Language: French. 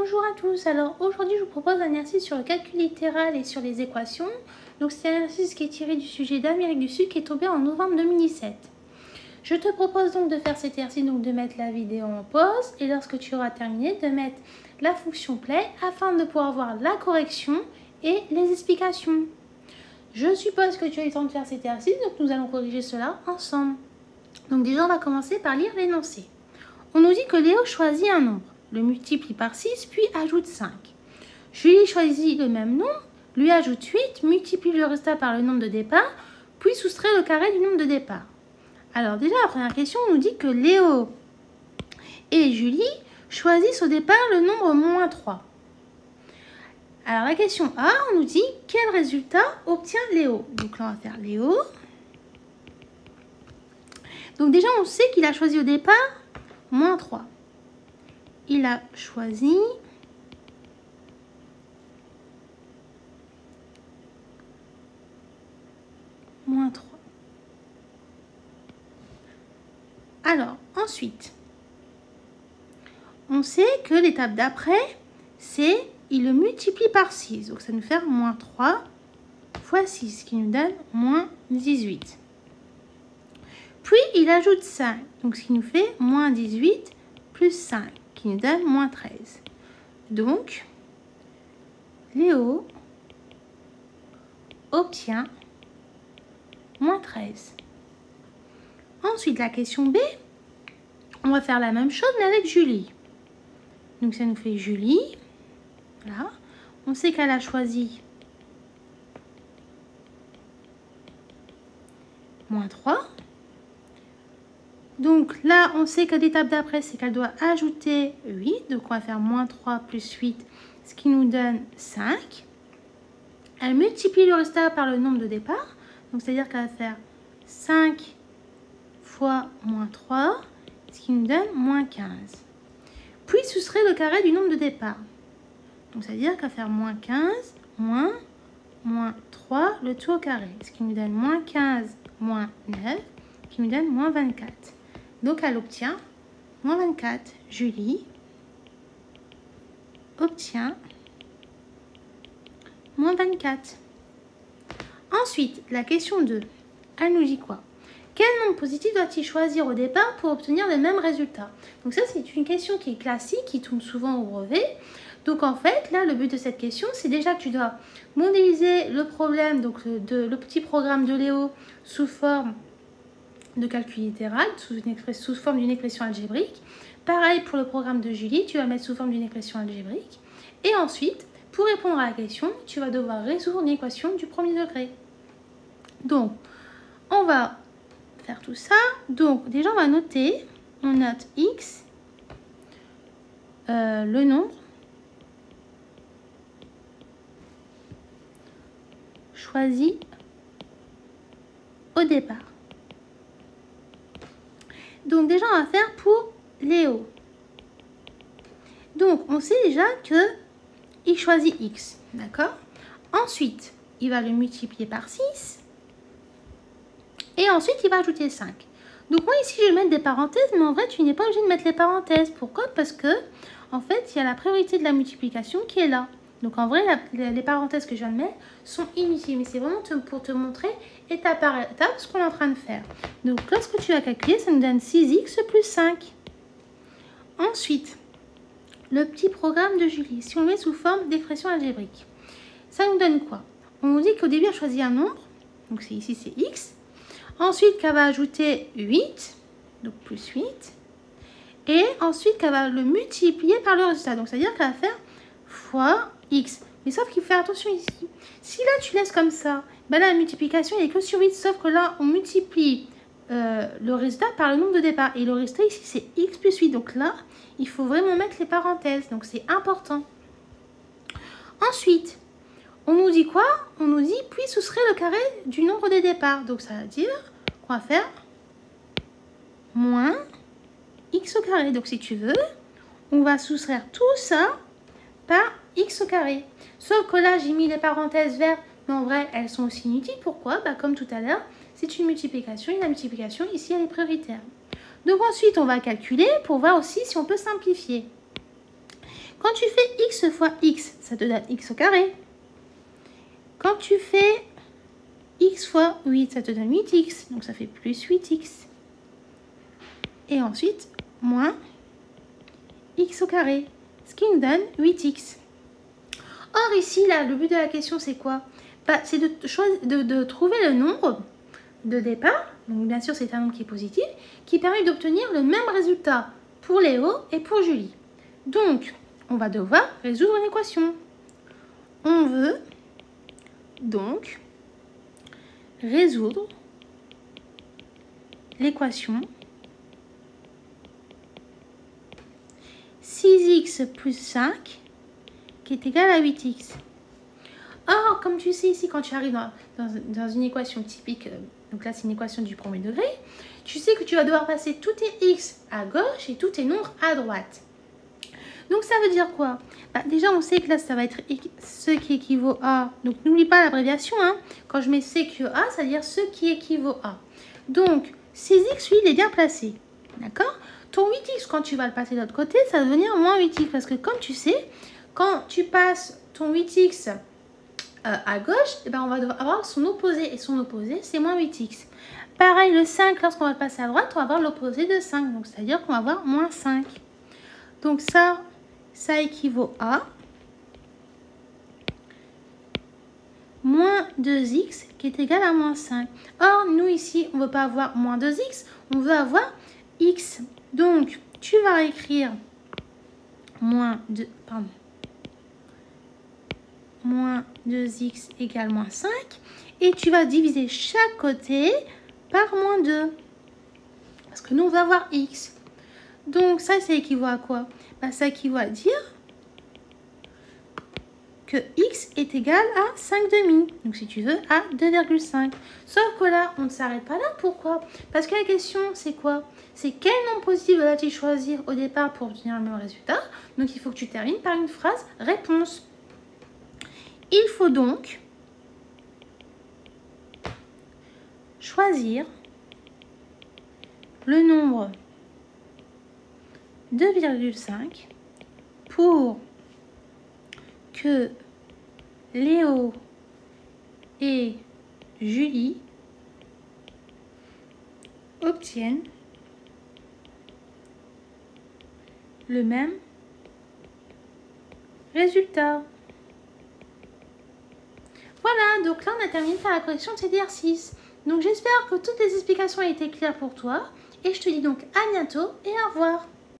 Bonjour à tous, alors aujourd'hui je vous propose un exercice sur le calcul littéral et sur les équations. Donc c'est un exercice qui est tiré du sujet d'Amérique du Sud qui est tombé en novembre 2017. Je te propose donc de faire cet exercice, donc de mettre la vidéo en pause et lorsque tu auras terminé de mettre la fonction play afin de pouvoir voir la correction et les explications. Je suppose que tu as eu le temps de faire cet exercice, donc nous allons corriger cela ensemble. Donc déjà on va commencer par lire l'énoncé. On nous dit que Léo choisit un nombre, le multiplie par 6 puis ajoute 5. Julie choisit le même nombre, lui ajoute 8, multiplie le résultat par le nombre de départ, puis soustrait le carré du nombre de départ. Alors déjà la première question nous dit que Léo et Julie choisissent au départ le nombre moins 3. Alors la question A, on nous dit quel résultat obtient Léo. Donc là on va faire Léo. Donc déjà on sait qu'il a choisi au départ moins 3. Il a choisi moins 3. Alors, ensuite, on sait que l'étape d'après, c'est il le multiplie par 6. Donc ça nous fait moins 3 fois 6, qui nous donne moins 18. Puis, il ajoute 5, donc ce qui nous fait moins 18 plus 5, qui nous donne moins 13. Donc, Léo obtient moins 13. Ensuite, la question B, on va faire la même chose, mais avec Julie. Donc, ça nous fait Julie. Voilà. On sait qu'elle a choisi moins 3. Donc là, on sait que l'étape d'après, c'est qu'elle doit ajouter 8. Donc, on va faire moins 3 plus 8, ce qui nous donne 5. Elle multiplie le résultat par le nombre de départ. Donc, c'est-à-dire qu'elle va faire 5 fois moins 3, ce qui nous donne moins 15. Puis, soustrait le carré du nombre de départ. Donc, c'est-à-dire qu'elle va faire moins 15, moins 3, le tout au carré. Ce qui nous donne moins 15, moins 9, qui nous donne moins 24. Donc, elle obtient moins 24. Julie obtient moins 24. Ensuite, la question 2. Elle nous dit quoi? Quel nombre positif doit-il choisir au départ pour obtenir le même résultat? Donc ça, c'est une question qui est classique, qui tombe souvent au brevet. Donc en fait, là, le but de cette question, c'est déjà que tu dois modéliser le problème, donc le petit programme de Léo sous forme de calcul littéral, sous forme d'une expression algébrique. Pareil pour le programme de Julie, tu vas mettre sous forme d'une expression algébrique. Et ensuite, pour répondre à la question, tu vas devoir résoudre une équation du premier degré. Donc, on va faire tout ça. Donc, déjà, on va noter, on note x, le nombre choisi au départ. Donc déjà, on va faire pour Léo. Donc, on sait déjà que il choisit x, d'accord? Ensuite, il va le multiplier par 6. Et ensuite, il va ajouter 5. Donc moi, ici, je vais mettre des parenthèses, mais en vrai, tu n'es pas obligé de mettre les parenthèses. Pourquoi? Parce que, en fait, il y a la priorité de la multiplication qui est là. Donc en vrai, les parenthèses que je viens de mettre sont inutiles. Mais c'est vraiment pour te montrer étape par étape ce qu'on est en train de faire. Donc lorsque tu vas calculer, ça nous donne 6x plus 5. Ensuite, le petit programme de Julie, si on le met sous forme d'expression algébrique, ça nous donne quoi? On nous dit qu'au début, elle choisit un nombre. Donc ici, c'est x. Ensuite, qu'elle va ajouter 8. Donc plus 8. Et ensuite, qu'elle va le multiplier par le résultat. Donc, c'est-à-dire qu'elle va faire fois x. Mais sauf qu'il faut faire attention ici. Si là, tu laisses comme ça, ben là, la multiplication, elle est que sur 8. Sauf que là, on multiplie le résultat par le nombre de départ. Et le résultat ici, c'est x plus 8. Donc là, il faut vraiment mettre les parenthèses. Donc, c'est important. Ensuite, on nous dit quoi? On nous dit, puis soustrait le carré du nombre des départs. Donc, ça veut dire qu'on va faire moins x au carré. Donc, si tu veux, on va soustraire tout ça par x au carré. Sauf que là, j'ai mis les parenthèses vertes, mais en vrai, elles sont aussi inutiles. Pourquoi? Bah, comme tout à l'heure, c'est une multiplication. Et la multiplication, ici, elle est prioritaire. Donc, ensuite, on va calculer pour voir aussi si on peut simplifier. Quand tu fais x fois x, ça te donne x au carré. Quand tu fais x fois 8, ça te donne 8x. Donc, ça fait plus 8x. Et ensuite, moins x au carré. Ce qui nous donne 8x. Or, ici, là, le but de la question, c'est quoi? C'est de trouver le nombre de départ. Donc, bien sûr, c'est un nombre qui est positif, qui permet d'obtenir le même résultat pour Léo et pour Julie. Donc, on va devoir résoudre une équation. On veut donc résoudre l'équation 6x plus 5 qui est égal à 8x. Or, comme tu sais ici, quand tu arrives dans une équation typique, donc là c'est une équation du premier degré, tu sais que tu vas devoir passer tous tes x à gauche et tous tes nombres à droite. Donc ça veut dire quoi? Déjà on sait que là ça va être ce qui équivaut à, donc n'oublie pas l'abréviation, hein. Quand je mets CQA, ça veut dire ce qui équivaut à. Donc 6x, lui, il est bien placé, d'accord? Ton 8x, quand tu vas le passer de l'autre côté, ça va devenir moins 8x, parce que comme tu sais, quand tu passes ton 8x à gauche, eh ben, on va devoir avoir son opposé, et son opposé, c'est moins 8x. Pareil, le 5, lorsqu'on va le passer à droite, on va avoir l'opposé de 5, donc c'est-à-dire qu'on va avoir moins 5. Donc ça équivaut à moins 2x qui est égal à moins 5. Or, nous ici, on ne veut pas avoir moins 2x, on veut avoir x. Donc, tu vas écrire moins 2x égale moins 5 et tu vas diviser chaque côté par moins 2. Parce que nous, on va avoir x. Donc, ça équivaut à quoi? Ça équivaut à dire que x est égal à 5,5. Donc, si tu veux, à 2,5. Sauf que là, on ne s'arrête pas là. Pourquoi? Parce que la question, c'est quoi? C'est quel nombre positif vas-tu choisir au départ pour obtenir le même résultat? Donc, il faut que tu termines par une phrase réponse. Il faut donc choisir le nombre 2,5 pour que Léo et Julie obtiennent le même résultat. Voilà, donc là on a terminé par la correction de cet exercice. Donc j'espère que toutes les explications ont été claires pour toi et je te dis donc à bientôt et au revoir.